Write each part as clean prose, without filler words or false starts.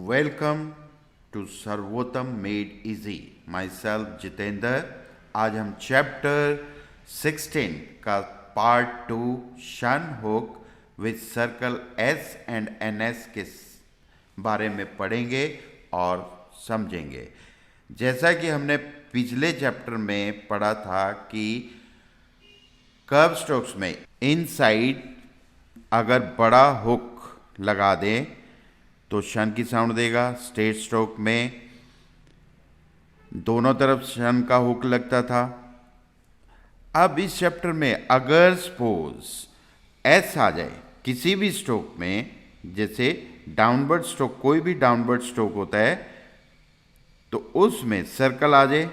Welcome to Sarvottam made easy. Myself Jitendra. आज हम chapter 16 का part 2 shun hook with circle S and N S के बारे में पढ़ेंगे और समझेंगे। जैसा कि हमने पिछले चैप्टर में पढ़ा था कि कर्व स्ट्रोक्स में इनसाइड अगर बड़ा हुक लगा दें तो शन की साउंड देगा। स्ट्रेट स्ट्रोक में दोनों तरफ शन का हुक लगता था। अब इस चैप्टर में अगर सपोज एस आ जाए किसी भी स्ट्रोक में, जैसे डाउनवर्ड स्ट्रोक, कोई भी डाउनवर्ड स्ट्रोक होता है तो उसमें सर्कल आ जाए,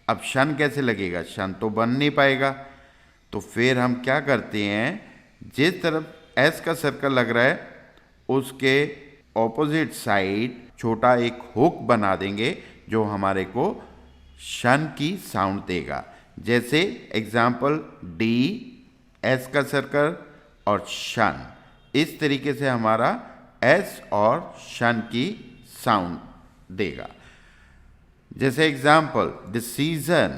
अब शन कैसे लगेगा? शन तो बन नहीं पाएगा। तो फिर हम क्या करते हैं, जिस तरफ एस का सर्कल लग रहा है उसके ऑपोजिट साइड छोटा एक हुक बना देंगे जो हमारे को शन की साउंड देगा। जैसे एग्जाम्पल डी, एस का सर्कल और शन, इस तरीके से हमारा एस और शन की साउंड देगा। जैसे एग्जाम्पल डिसीजन,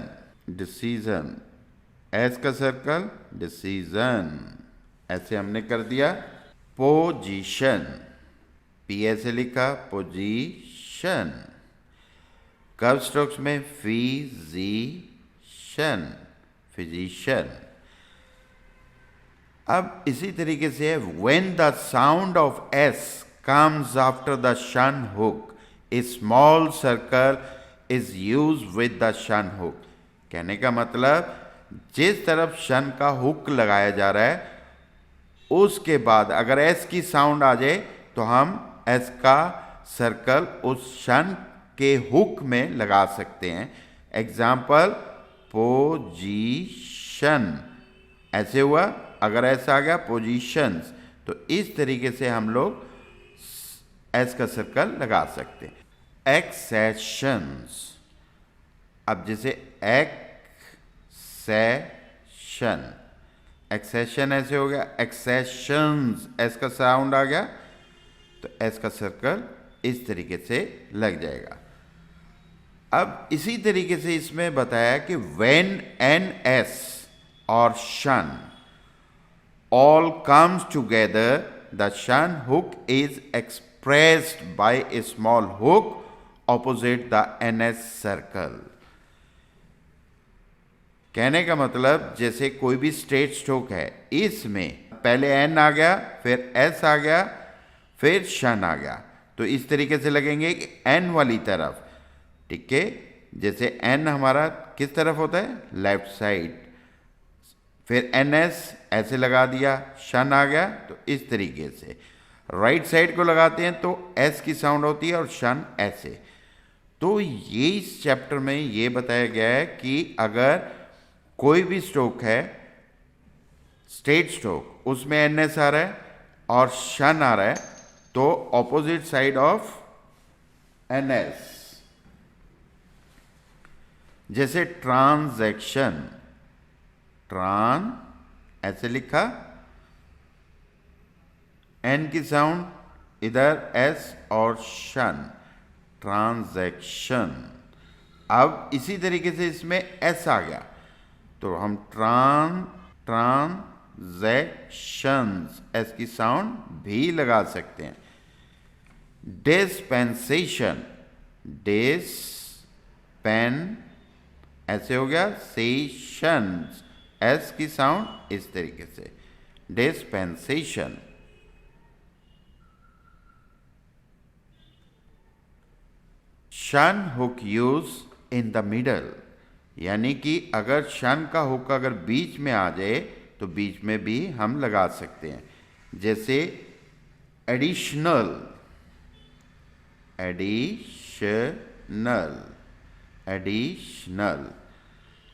डिसीजन, एस का सर्कल, डिसीजन, ऐसे हमने कर दिया। पोजीशन, पी ऐसे लिखा, पोजीशन। कर्व स्ट्रोक्स में फिजिशन, फिजिशियन। अब इसी तरीके से when the sound of S comes after the shun hook, A small circle is use with the shun hook. कहने का मतलब जिस तरफ शन का हुक लगाया जा रहा है उसके बाद अगर एस की साउंड आ जाए तो हम एस का सर्कल उस शन के हुक में लगा सकते हैं। एग्जाम्पल पोजीशन, ऐसे हुआ। अगर ऐसा आ गया पोजीशंस, तो इस तरीके से हम लोग एस का सर्कल लगा सकते हैं। एक्सेशंस, अब जैसे एक्सेशन, एक्सेशन ऐसे हो गया, एक्सेशंस, एस का साउंड आ गया तो एस का सर्कल इस तरीके से लग जाएगा। अब इसी तरीके से इसमें बताया कि व्हेन एन एस और shun all comes together the shun hook is expressed by a small hook opposite the N S circle. कहने का मतलब जैसे कोई भी स्ट्रेट स्ट्रोक है, इसमें पहले एन आ गया, फिर एस आ गया, फिर शन आ गया, तो इस तरीके से लगेंगे कि एन वाली तरफ, ठीक है। जैसे एन हमारा किस तरफ होता है? Left side. फिर एन एस ऐसे लगा दिया, शन आ गया, तो इस तरीके से राइट साइड को लगाते हैं तो एस की साउंड होती है और शन ऐसे। तो ये इस चैप्टर में ये बताया गया है कि अगर कोई भी स्ट्रोक है, स्ट्रेट स्ट्रोक, उसमें एन एस आ रहा है और शन आ रहा है, तो opposite side of N S, जैसे ट्रांजैक्शन, ट्रान ऐसे लिखा, एन की साउंड इधर एस और शन, ट्रांजैक्शन। अब इसी तरीके से इसमें एस आ गया तो हम ट्रांजैक्शंस, एस की साउंड भी लगा सकते हैं। डिस्पेंसेशन, डिस पेन ऐसे हो गया, सेशंस, एस की साउंड इस तरीके से, डिस्पेंसेशन। शन hook use in the middle, यानी कि अगर शन का हुक अगर बीच में आ जाए तो बीच में भी हम लगा सकते हैं। जैसे एडिशनल, एडिशनल, एडिशनल।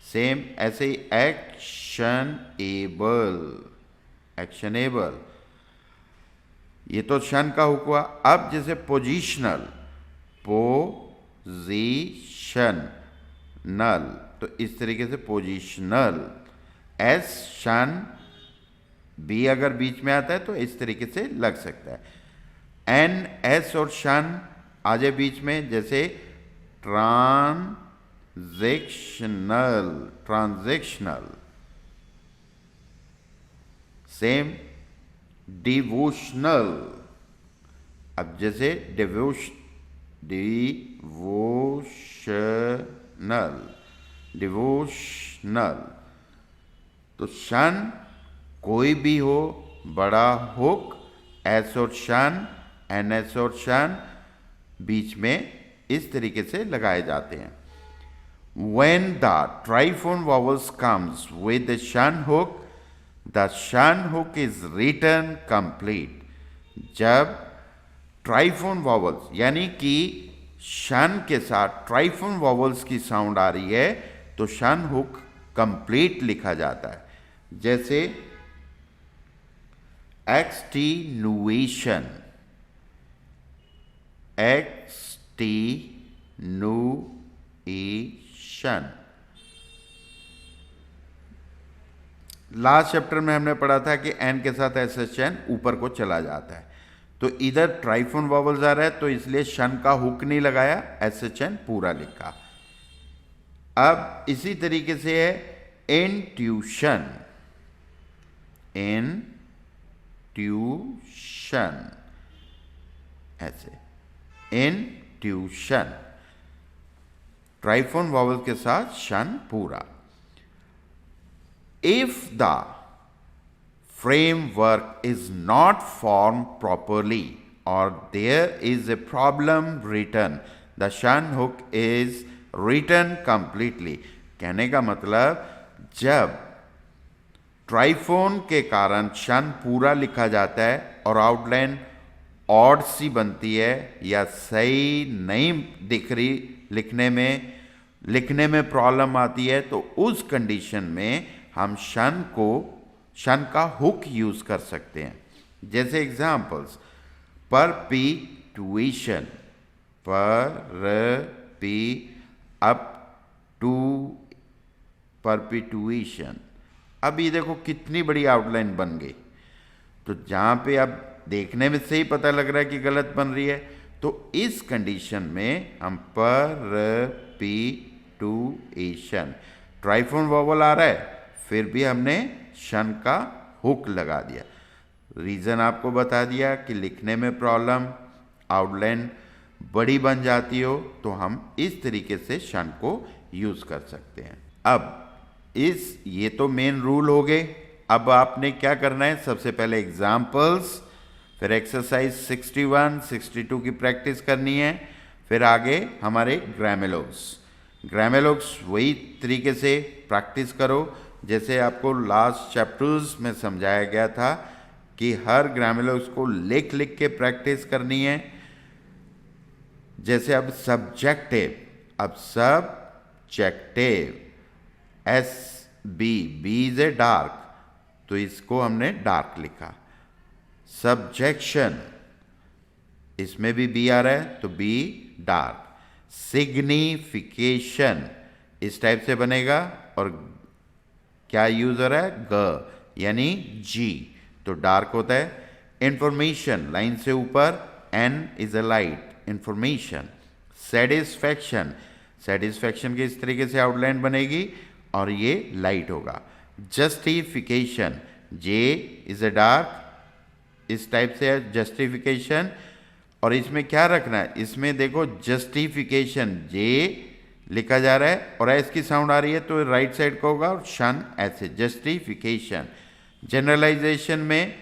सेम ऐसे ही एक्शनेबल, एक्शनेबल, ये तो शन का हुक हुआ। अब जैसे पोजीशनल, पोजीशन नल, तो इस तरीके से पोजीशनल, एस शन बी अगर बीच में आता है तो इस तरीके से लग सकता है। एन एस और शन आ जाए बीच में, जैसे ट्रांजेक्शनल, ट्रांजेक्शनल। Same devotional. अब जैसे डिवोशनल, डिवोशनल। तो शन कोई भी हो, बड़ा हुक, एस और शन, एन एस और शन बीच में इस तरीके से लगाए जाते हैं। When the triphone vowels comes with the shan hook, the shan hook is written complete. जब ट्राइफोन वॉवल्स यानी कि शन के साथ ट्राइफोन वॉवल्स की साउंड आ रही है तो शन हुक कंप्लीट लिखा जाता है। जैसे एक्सटीन्यूएशन, एक्सटीन्यूएशन। लास्ट चैप्टर में हमने पढ़ा था कि एन के साथ एसएचएन ऊपर को चला जाता है, तो इधर ट्राइफोन वॉवल्स आ रहा है तो इसलिए शन का हुक नहीं लगाया, एसएचएन पूरा लिखा। अब इसी तरीके से है इंट्यूशन, इंट्यूशन, ऐसे इंट्यूशन, ट्राइफोन वॉवल के साथ शन पूरा। If the framework is not formed properly or there is a problem written, the shan hook is written completely. कहने का मतलब जब ट्राइफोन के कारण शन पूरा लिखा जाता है और आउटलाइन ऑड सी बनती है या सही नहीं दिख रही, लिखने में प्रॉब्लम आती है, तो उस कंडीशन में हम शन का हुक यूज कर सकते हैं। जैसे एग्जांपल्स, परपीटुएशन, परपीटुएशन। अब ये देखो कितनी बड़ी आउटलाइन बन गई, तो जहां पे अब देखने में से ही पता लग रहा है कि गलत बन रही है, तो इस कंडीशन में हम परपीटुएशन, ट्राइफोन वॉवल आ रहा है फिर भी हमने शन का हुक लगा दिया। रीज़न आपको बता दिया कि लिखने में प्रॉब्लम, आउटलाइन बड़ी बन जाती हो तो हम इस तरीके से शन को यूज़ कर सकते हैं। अब ये तो मेन रूल हो गए। अब आपने क्या करना है, सबसे पहले एग्जाम्पल्स, फिर एक्सरसाइज 61, 62 की प्रैक्टिस करनी है, फिर आगे हमारे ग्रामेलोग्स वही तरीके से प्रैक्टिस करो जैसे आपको लास्ट चैप्टर्स में समझाया गया था कि हर ग्रामेलोग्स को लिख के प्रैक्टिस करनी है। जैसे अब subjective, B is a dark, तो इसको हमने डार्क लिखा। सब्जेक्शन, इसमें भी बी आ रहा है तो बी डार्क। सिग्निफिकेशन इस टाइप से बनेगा और क्या यूज हो रहा है, ग यानी जी, तो डार्क होता है। इंफॉर्मेशन लाइन से ऊपर, N is a light, information. Satisfaction के इस तरीके से आउटलाइन बनेगी और ये लाइट होगा। Justification, J is a dark, इस टाइप से है जस्टिफिकेशन। और इसमें क्या रखना है, इसमें देखो जस्टिफिकेशन जे लिखा जा रहा है और एस की साउंड आ रही है तो राइट साइड का होगा और शन ऐसे, जस्टिफिकेशन। जनरलाइजेशन में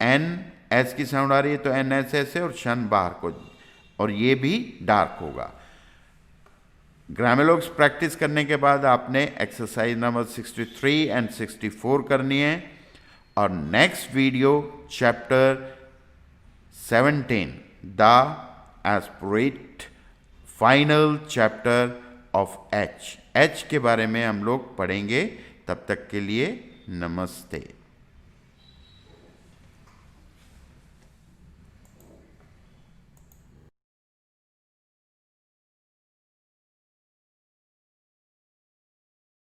एन एस की साउंड आ रही है तो एन एस ऐसे और शन बाहर को, और ये भी डार्क होगा। ग्रामेलोग्स प्रैक्टिस करने के बाद आपने एक्सरसाइज नंबर 63 एंड 64 करनी है और next video chapter 17 the aspirate final chapter of H के बारे में हम लोग पढ़ेंगे। तब तक के लिए नमस्ते।